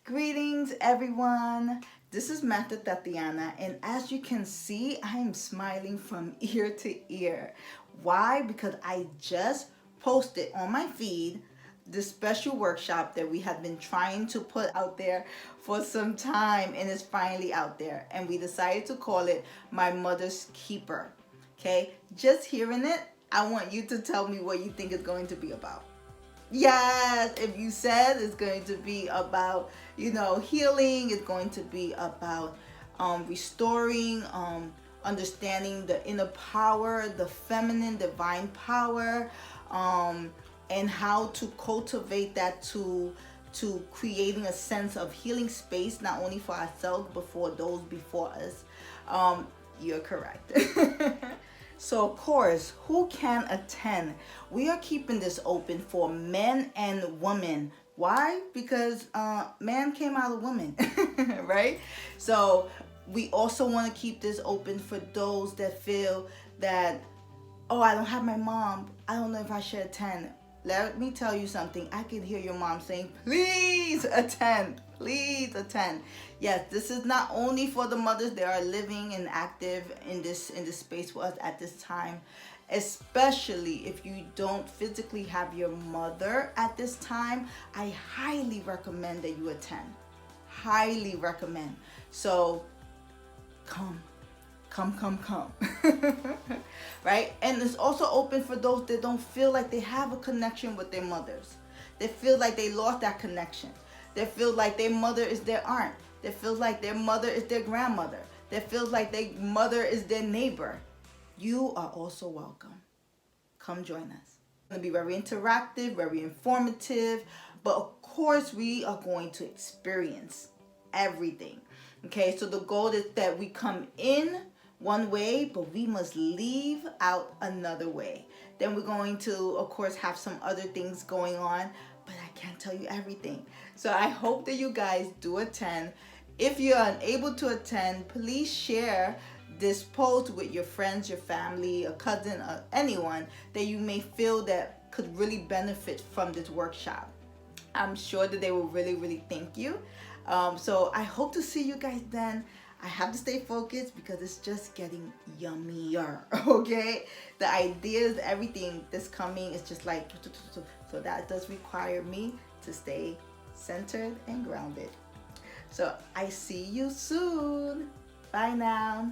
Greetings, everyone. This is Master Tatiana, and as you can see, I am smiling from ear to ear. Why? Because I just posted on my feed this special workshop that we have been trying to put out there for some time, and it's finally out there. And we decided to call it My Mother's Keeper. Okay, just hearing it, I want you to tell me what you think it's going to be about. Yes, if you said it's going to be about, healing, it's going to be about restoring, understanding the inner power, the feminine divine power, and how to cultivate that to creating a sense of healing space, not only for ourselves but for those before us. You're correct. So of course, who can attend? We are keeping this open for men and women. Why? Because man came out of woman, right? So we also want to keep this open for those that feel that, oh, I don't have my mom, I don't know if I should attend. Let me tell you something. I can hear your mom saying, please attend. Please attend. Yes, this is not only for the mothers that are living and active in this space with us at this time, especially if you don't physically have your mother at this time. I highly recommend that you attend. Highly recommend. So come. Right? And it's also open for those that don't feel like they have a connection with their mothers. They feel like they lost that connection. They feel like their mother is their aunt. They feel like their mother is their grandmother. They feel like their mother is their neighbor. You are also welcome. Come join us. It's going to be very interactive, very informative, but of course we are going to experience everything. Okay, so the goal is that we come in one way, but we must leave out another way. Then we're going to, of course, have some other things going on, but I can't tell you everything. So I hope that you guys do attend. If you're unable to attend, please share this post with your friends, your family, a cousin, or anyone that you may feel that could really benefit from this workshop. I'm sure that they will really, really thank you. So I hope to see you guys then. I have to stay focused because it's just getting yummier, okay? The ideas, everything that's coming is just like, so that does require me to stay centered and grounded. So I see you soon. Bye now.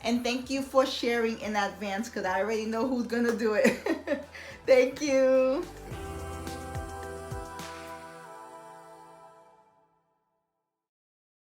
And thank you for sharing in advance because I already know who's gonna do it. Thank you.